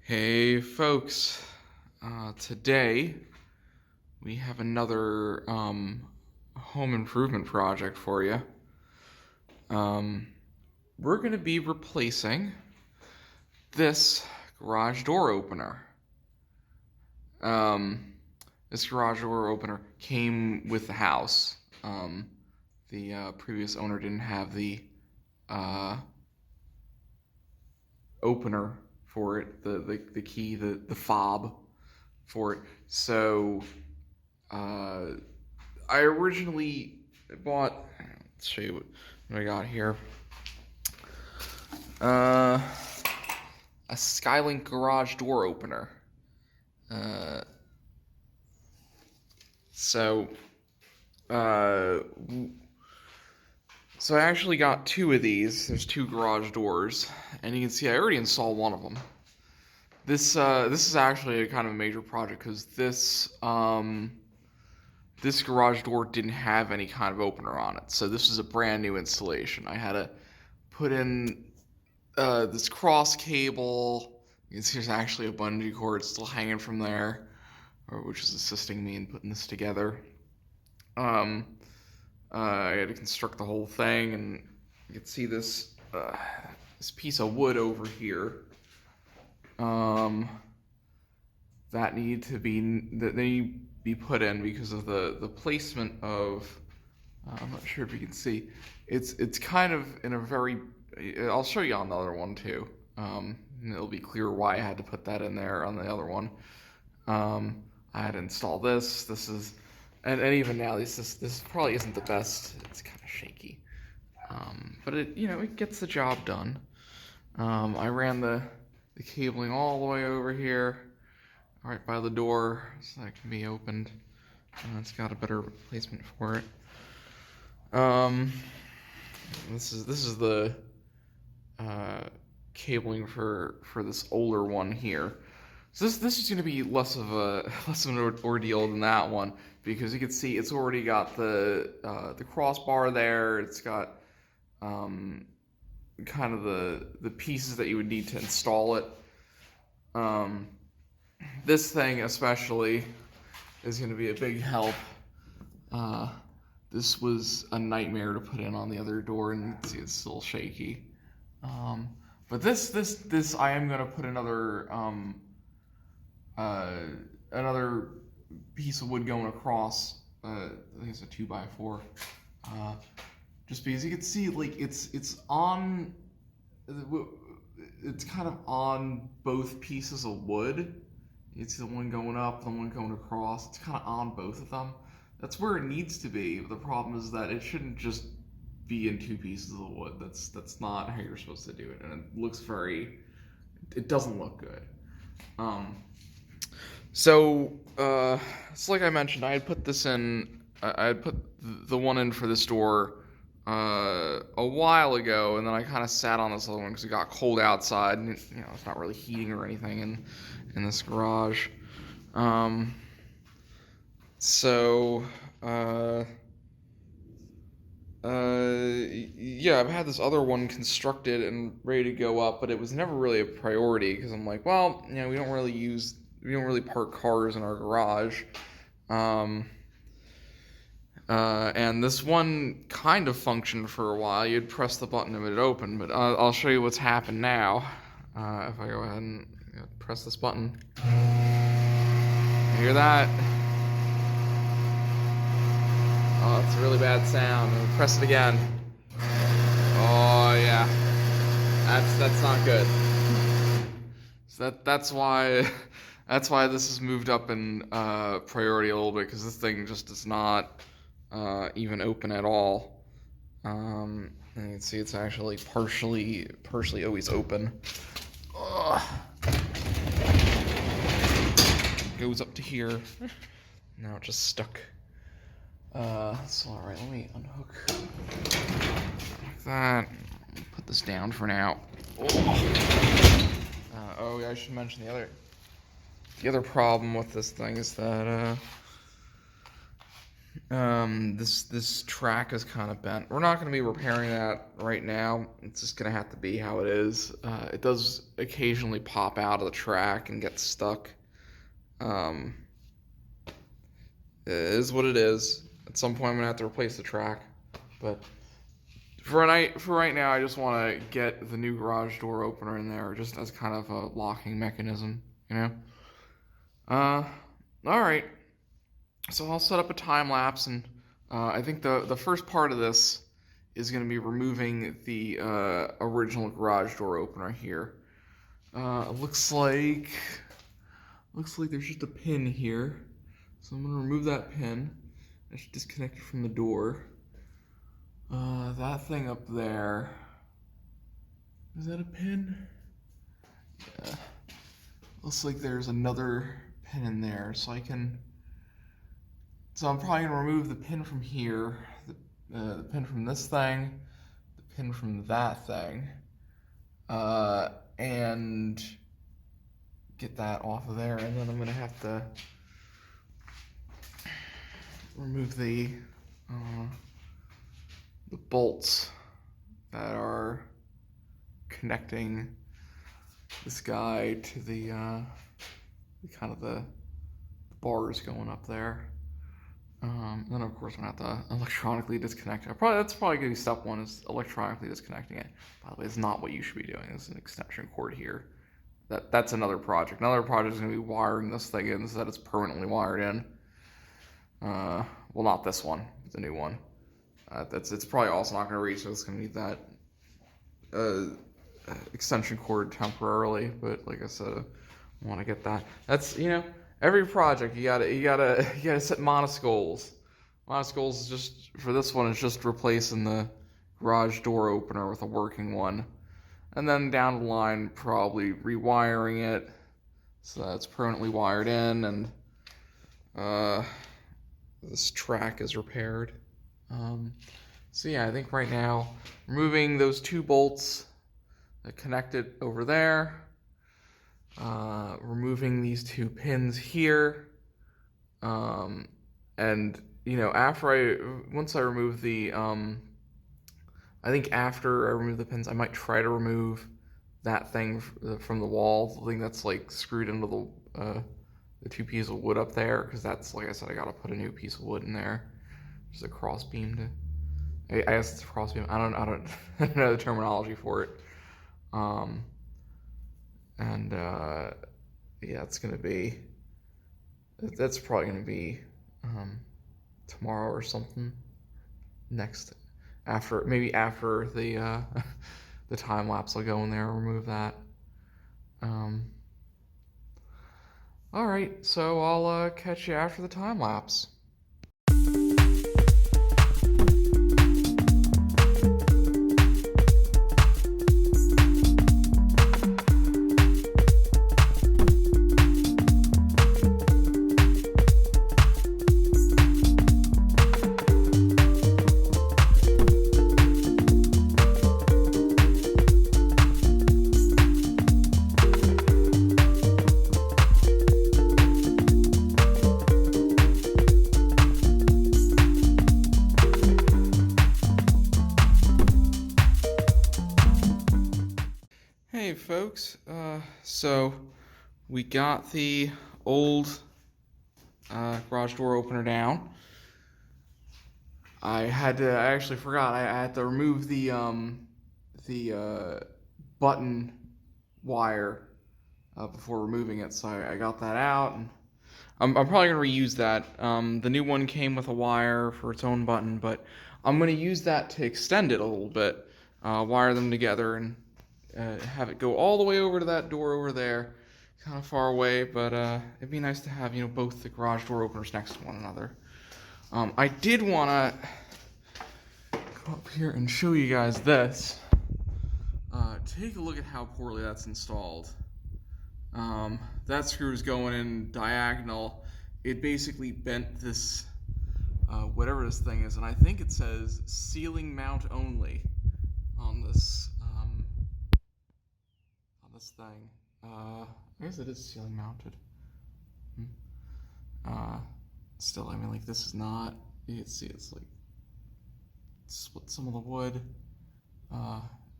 Hey folks, today we have another home improvement project for you. We're going to be replacing this garage door opener. This garage door opener came with the house. The previous owner didn't have the opener for it, the key, the fob for it. So I originally bought, let's show you what I got here. A SkyLink garage door opener. So I actually got two of these. There's two garage doors, and you can see I already installed one of them. This is actually a kind of a major project because this garage door didn't have any kind of opener on it. So this is a brand new installation. I had to put in this cross cable. You can see there's actually a bungee cord still hanging from there, which is assisting me in putting this together. I had to construct the whole thing, and you can see this this piece of wood over here. That need to be put in because of the placement of. I'm not sure if you can see. It's kind of in a very. I'll show you on the other one too. And it'll be clear why I had to put that in there on the other one. I had to install this. This is. And even now, this probably isn't the best. It's kind of shaky, but it gets the job done. I ran the cabling all the way over here, right by the door, so that can be opened. It's got a better placement for it. This is the cabling for this older one here. So this is going to be less of an ordeal than that one, because you can see it's already got the crossbar there. It's got kind of the pieces that you would need to install it. This thing especially is going to be a big help. This was a nightmare to put in on the other door, and you can see it's still shaky. But this I am going to put another piece of wood going across. I think it's a 2x4. Just because you can see, like, it's kind of on both pieces of wood. It's the one going up, the one going across. It's kind of on both of them. That's where it needs to be. The problem is that it shouldn't just be in two pieces of wood. That's not how you're supposed to do it, and it doesn't look good. So like I mentioned, I had put this in. I had put the one in for this door a while ago, and then I kind of sat on this other one because it got cold outside, and it's not really heating or anything in this garage. Yeah, I've had this other one constructed and ready to go up, but it was never really a priority because I'm like, well, we don't really park cars in our garage. And this one kind of functioned for a while. You'd press the button and it would open, but I'll show you what's happened now. If I go ahead and press this button. You hear that? Oh, it's a really bad sound. I'll press it again. Oh yeah. That's not good. So that's why this is moved up in priority a little bit, because this thing just does not even open at all. And you can see it's actually partially always open. Ugh. Goes up to here. Now it just stuck. So alright, let me unhook like that. Put this down for now. Oh yeah, I should mention the other problem with this thing is that This track is kind of bent. We're not going to be repairing that right now. It's just going to have to be how it is. It does occasionally pop out of the track and get stuck. It is what it is. At some point, I'm going to have to replace the track. But for right now, I just want to get the new garage door opener in there, just as kind of a locking mechanism, you know? All right. So I'll set up a time lapse, and I think the first part of this is going to be removing the original garage door opener here. Looks like there's just a pin here, so I'm going to remove that pin. I should disconnect it from the door. That thing up there, is that a pin? Yeah. Looks like there's another pin in there, so I'm probably gonna remove the pin from here, the pin from this thing, the pin from that thing, and get that off of there, and then I'm gonna have to remove the bolts that are connecting this guy to the kind of the bars going up there. Then of course I'm gonna have to electronically disconnect it. That's probably gonna be step one, is electronically disconnecting it. By the way, it's not what you should be doing. There's an extension cord here. That's another project. Another project is gonna be wiring this thing in so that it's permanently wired in. Well, not this one, but the new one. It's probably also not gonna reach, so it's gonna need that extension cord temporarily. But like I said, I want to get that. That's, every project you gotta set modest goals. Modest goals is just, for this one, is just replacing the garage door opener with a working one, and then down the line probably rewiring it so that it's permanently wired in, and this track is repaired. So yeah, I think right now removing those two bolts that connect it over there, removing these two pins here, and once I remove the I think after I remove the pins, I might try to remove that thing from the wall, the thing that's like screwed into the two pieces of wood up there, because that's, like I said, I gotta put a new piece of wood in there. Just a cross beam I guess it's a cross beam. I don't know the terminology for it. Yeah, that's probably gonna be tomorrow or something. Maybe after the the time lapse, I'll go in there and remove that. All right, so I'll catch you after the time lapse. Hey folks, so we got the old garage door opener down. I actually forgot, I had to remove the button wire before removing it, so I got that out, and I'm probably going to reuse that. The new one came with a wire for its own button, but I'm going to use that to extend it a little bit, wire them together, and have it go all the way over to that door over there, kind of far away, but it'd be nice to have, both the garage door openers next to one another. I did want to go up here and show you guys this. Take a look at how poorly that's installed. That screw is going in diagonal. It basically bent this, whatever this thing is, and I think it says ceiling mount only on this thing. I guess it is ceiling mounted. Still, I mean, like, this is not you can see it's like split some of the wood.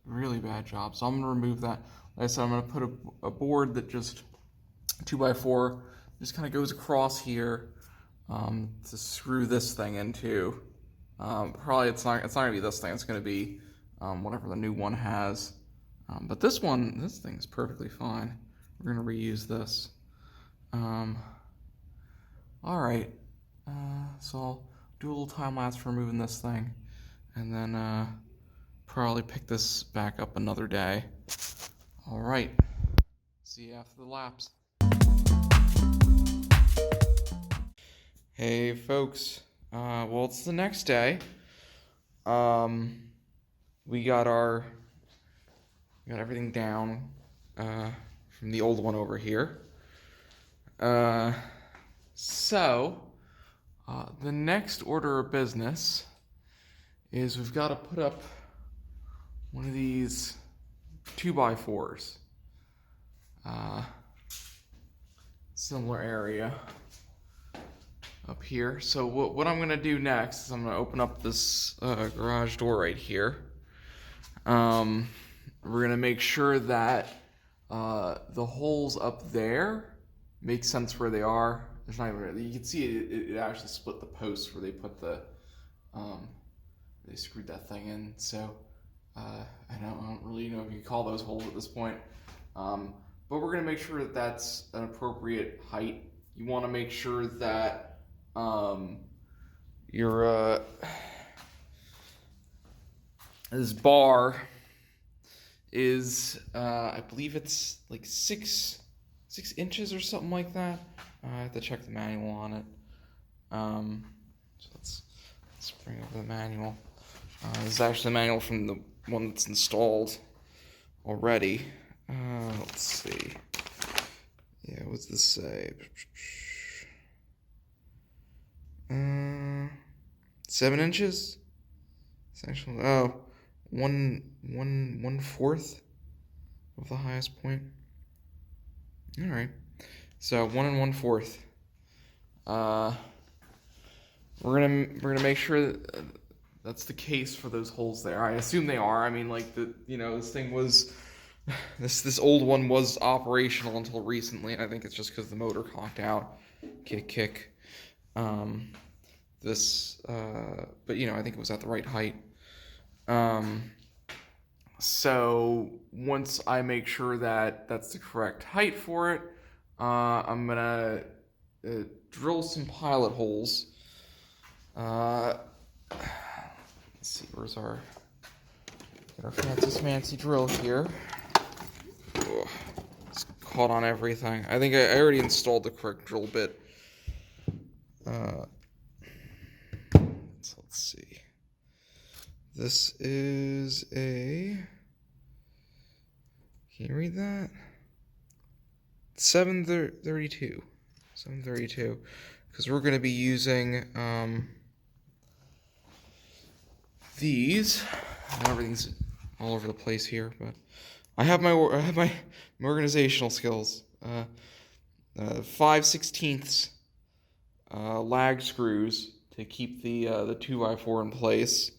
Really bad job. So I'm gonna remove that. Like I said, I'm gonna put a board that just 2x4 just kind of goes across here to screw this thing into. Probably it's not gonna be this thing. It's gonna be whatever the new one has. But this thing's perfectly fine. We're gonna reuse this. All right. So I'll do a little time lapse for removing this thing, and then probably pick this back up another day. All right. See you after the lapse. Hey folks. Well, it's the next day. We got everything down from the old one over here. So the next order of business is we've got to put up one of these 2x4s. Similar area up here. So what I'm gonna do next is I'm gonna open up this garage door right here. We're gonna make sure that the holes up there make sense where they are. There's not even, you can see it actually split the posts where they put the they screwed that thing in. So I don't really know if you can call those holes at this point. But we're gonna make sure that that's an appropriate height. You want to make sure that your this bar is I believe it's like 6 inches or something like that. I have to check the manual on it. So let's bring over the manual. This is actually the manual from the one that's installed already. Let's see. Yeah, what's this say? 7 inches? It's actually, one fourth of the highest point. All right. So 1 1/4. We're gonna make sure that that's the case for those holes there. I assume they are. I mean, like this thing was, this old one was operational until recently. I think it's just because the motor conked out. Kick. But I think it was at the right height. So once I make sure that that's the correct height for it, I'm gonna drill some pilot holes. Let's see, where's our fancy drill here. Ugh, it's caught on everything. I think I already installed the correct drill bit. So let's see. This is a, can you read that? 732. 732. Because we're going to be using these. Everything's all over the place here, but I have my organizational skills. 5/16 lag screws to keep the 2x4 in place.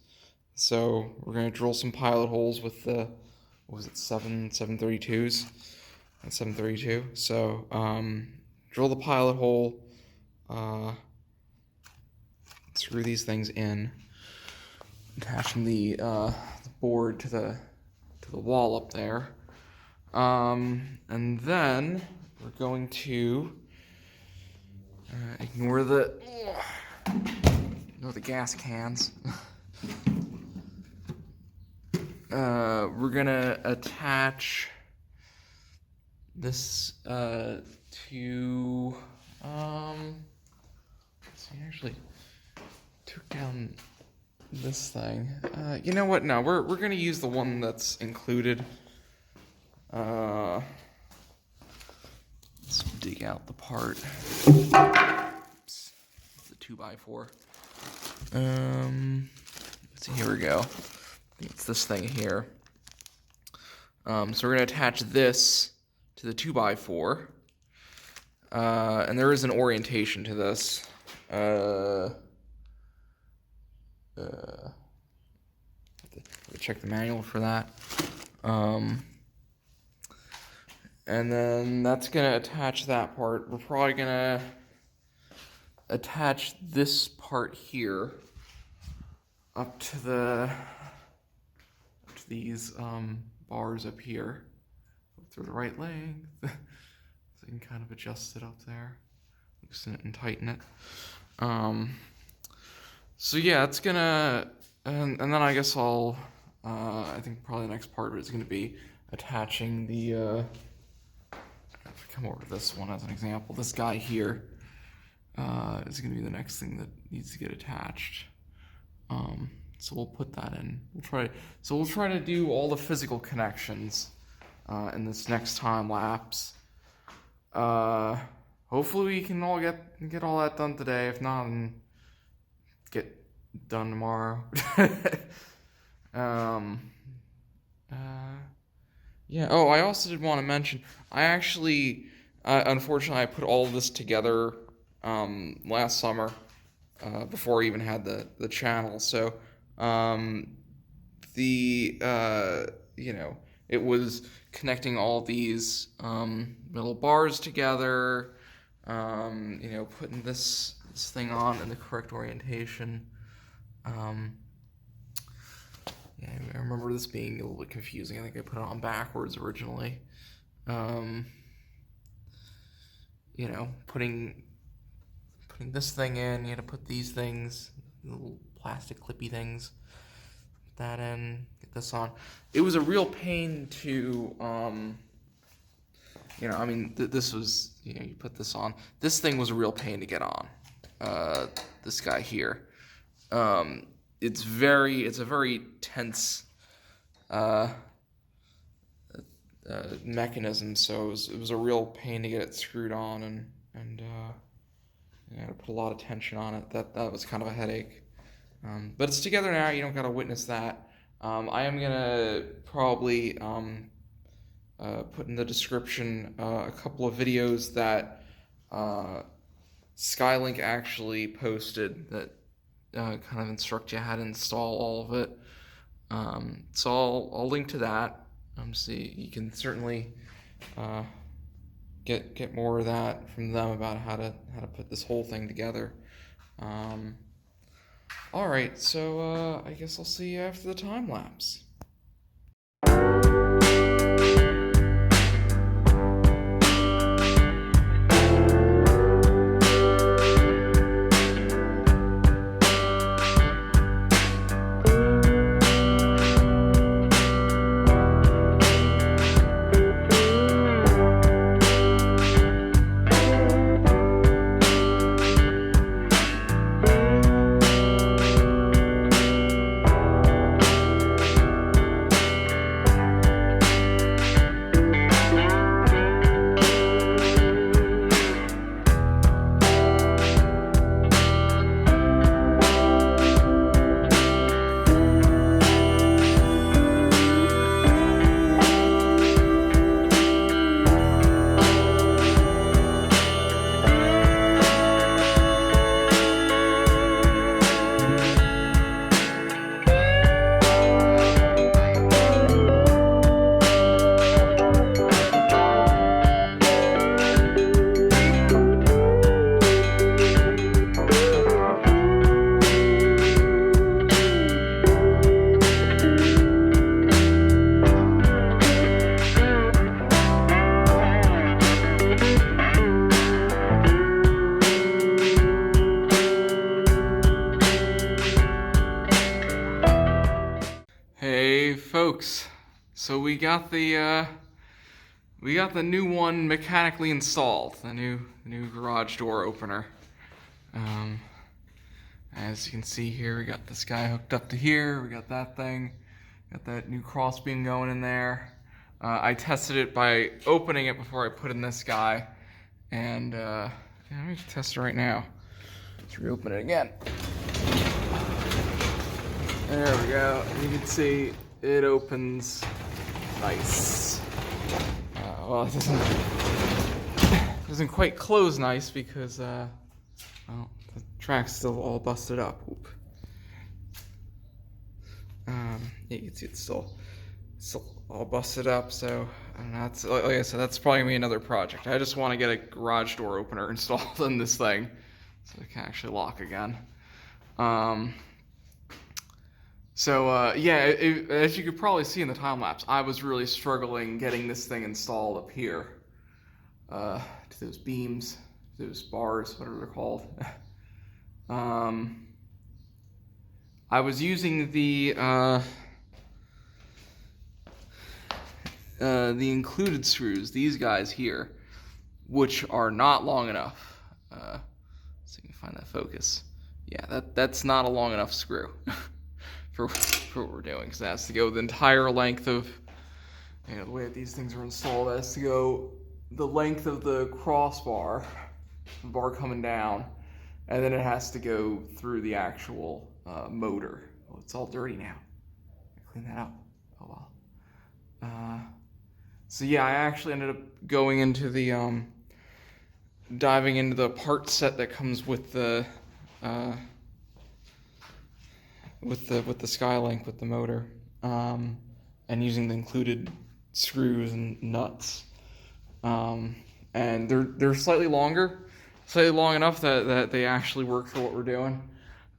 So we're gonna drill some pilot holes with the, what was it, 732s? That's 732. So drill the pilot hole. Screw these things in. Attaching the board to the wall up there. And then we're going to ignore the gas cans. We're gonna attach this to see, I actually took down this thing. You know what? No, we're gonna use the one that's included. Let's dig out the part. Oops. The 2x4. Let's see, here we go. I think it's this thing here. So we're gonna attach this to the 2x4. And there is an orientation to this. have to check the manual for that. And then that's gonna attach that part. We're probably gonna attach this part here up to these bars up here. Through the right length. So you can kind of adjust it up there, loosen it and tighten it. So yeah, it's gonna, and then I guess I'll, I think probably the next part of it is gonna be attaching the, if I come over to this one as an example, this guy here is gonna be the next thing that needs to get attached. So we'll put that in. We'll try to do all the physical connections in this next time lapse. Hopefully we can all get all that done today. If not, then get done tomorrow. Yeah. Oh, I also did want to mention, I actually, unfortunately, I put all of this together last summer before I even had the channel. So it was connecting all these little bars together, putting this thing on in the correct orientation. Yeah, I remember this being a little bit confusing. I think I put it on backwards originally. Putting this thing in, you had to put these things, little plastic clippy things, put that in, get this on. It was a real pain to, this was, you put this on. This thing was a real pain to get on, this guy here. It's a very tense mechanism, so it was a real pain to get it screwed on, and I had to put a lot of tension on it. That was kind of a headache. But it's together now. You don't got to witness that. I am gonna probably put in the description a couple of videos that SkyLink actually posted that kind of instruct you how to install all of it. So I'll link to that. So you can certainly get more of that from them about how to put this whole thing together. All right, so I guess I'll see you after the time lapse. Hey folks, so we got the new one mechanically installed, the new garage door opener. As you can see here, we got this guy hooked up to here. We got that thing, got that new crossbeam going in there. I tested it by opening it before I put in this guy, and yeah, let me test it right now. Let's reopen it again. There we go. You can see it opens nice. Well, it doesn't quite close nice because well, the track's still all busted up. Oop. You can see it's still all busted up, so I don't know. That's, like I said, that's probably gonna be another project. I just want to get a garage door opener installed in this thing so it can actually lock again. Yeah, as you could probably see in the time lapse, I was really struggling getting this thing installed up here to those beams, those bars, whatever they're called. I was using the included screws, these guys here, which are not long enough. So you can find that focus. Yeah, that's not a long enough screw for what we're doing, because it has to go the entire length of, the way that these things are installed, it has to go the length of the crossbar, the bar coming down, and then it has to go through the actual motor. Oh, it's all dirty now. Clean that up. Oh well. So yeah, I actually ended up going into the diving into the part set that comes with the SkyLink with the motor, and using the included screws and nuts. And they're slightly long enough that they actually work for what we're doing.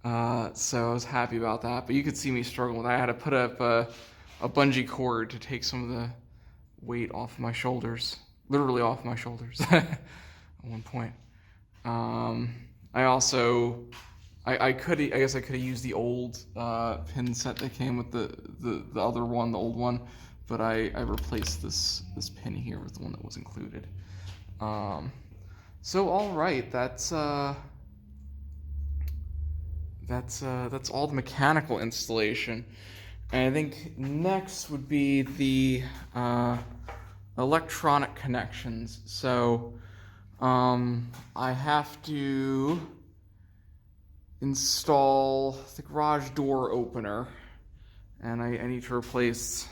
So I was happy about that. But you could see me struggling with that. I had to put up a bungee cord to take some of the weight off of my shoulders, literally off my shoulders at one point. I guess I could have used the old pin set that came with the other one, the old one, but I replaced this pin here with the one that was included. So all right, that's all the mechanical installation. And I think next would be the electronic connections. So I have to install the garage door opener, and I need to replace.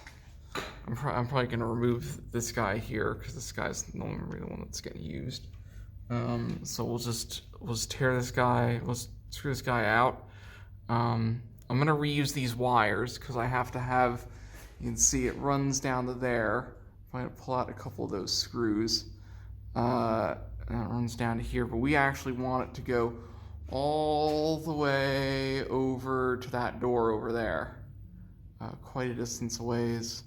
I'm probably going to remove this guy here because this guy's no longer the one that's getting used. So we'll just tear this guy. We'll screw this guy out. I'm going to reuse these wires because I have to have. You can see it runs down to there. I'm going to pull out a couple of those screws. And it runs down to here, but we actually want it to go all the way over to that door over there, quite a distance a ways.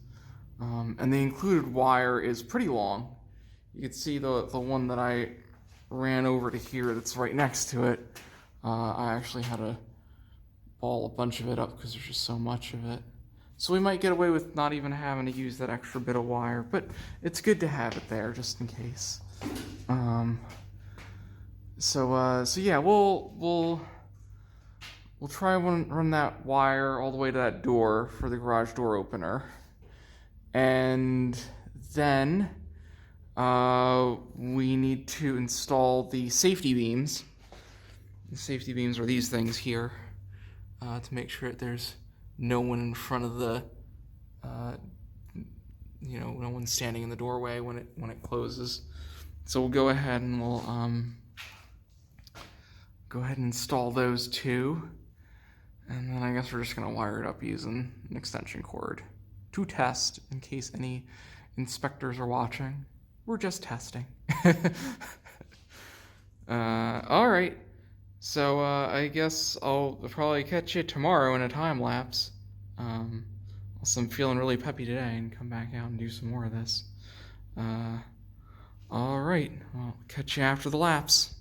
And the included wire is pretty long. You can see the one that I ran over to here that's right next to it. I actually had to ball a bunch of it up because there's just so much of it. So we might get away with not even having to use that extra bit of wire, but it's good to have it there just in case. So yeah, we'll try and run that wire all the way to that door for the garage door opener, and then we need to install the safety beams. The safety beams are these things here, to make sure that there's no one in front of the, no one standing in the doorway when it closes. So we'll go ahead and we'll go ahead and install those two, and then I guess we're just gonna wire it up using an extension cord to test in case any inspectors are watching. We're just testing. All right. So I guess I'll probably catch you tomorrow in a time lapse. Also, I'm feeling really peppy today and come back out and do some more of this. All right. I'll catch you after the lapse.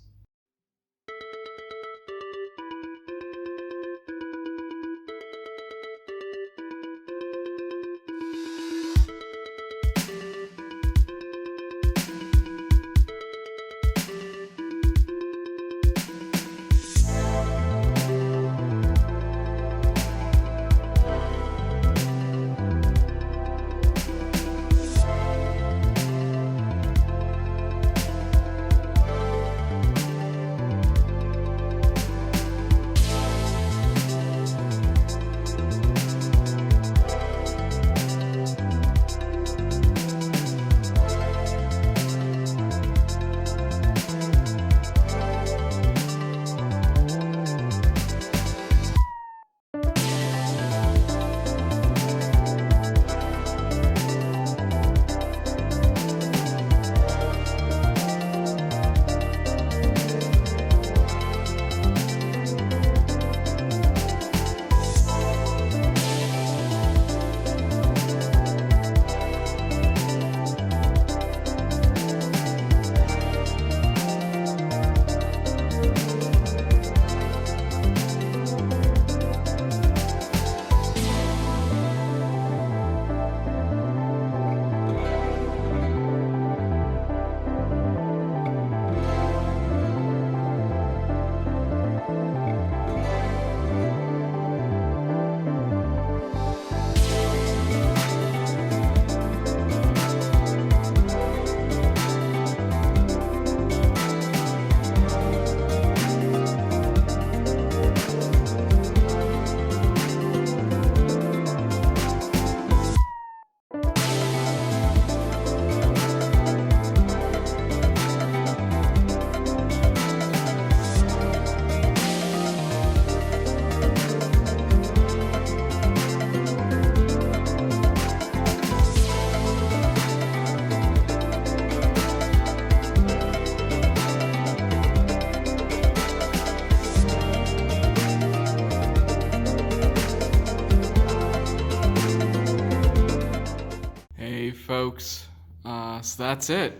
that's it.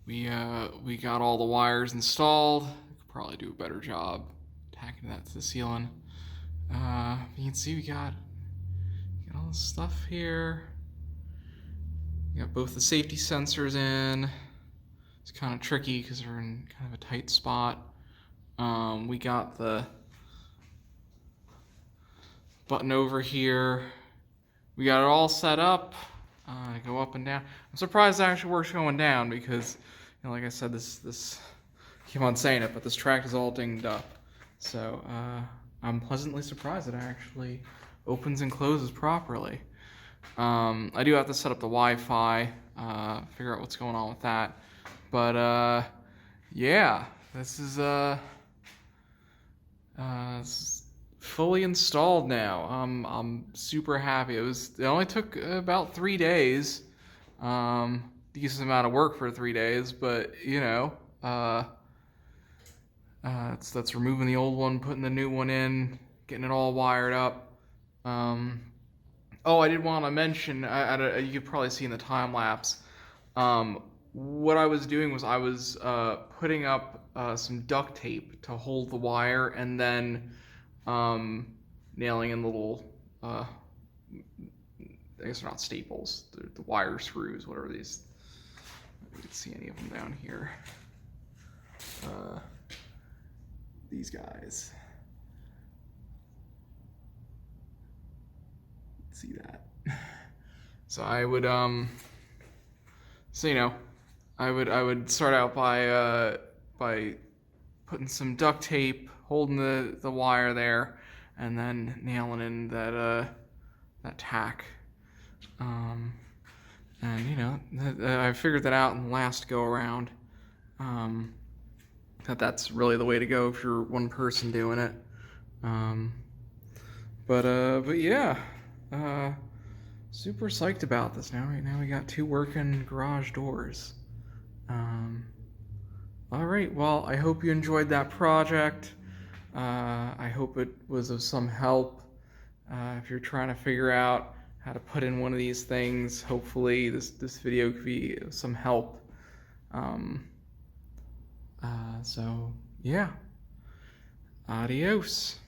We got all the wires installed. Could probably do a better job tacking that to the ceiling. You can see we got all this stuff here. We got both the safety sensors in. It's kind of tricky because they're in kind of a tight spot. We got the button over here. We got it all set up. Go up and down. I'm surprised it actually works going down because, you know, like I said, this I keep on saying it, but this track is all dinged up. So I'm pleasantly surprised it actually opens and closes properly. I do have to set up the Wi-Fi, figure out what's going on with that. But yeah, this is it's fully installed now. I'm super happy. It only took about 3 days. Decent amount of work for 3 days, but you know, that's removing the old one, putting the new one in, getting it all wired up. Oh, I did want to mention, you could probably see in the time lapse. What I was doing was I was putting up some duct tape to hold the wire, and then nailing in little, I guess they're not staples, they're the wire screws, whatever these. You can see any of them down here. These guys. See that? So I would so you know, I would start out by putting some duct tape, holding the wire there, and then nailing in that tack. And you know, I figured that out in the last go around. That's really the way to go if you're one person doing it. But yeah, super psyched about this now. Right now we got 2 working garage doors. All right, well, I hope you enjoyed that project. I hope it was of some help. If you're trying to figure out how to put in one of these things, hopefully this video could be of some help. So yeah, adios.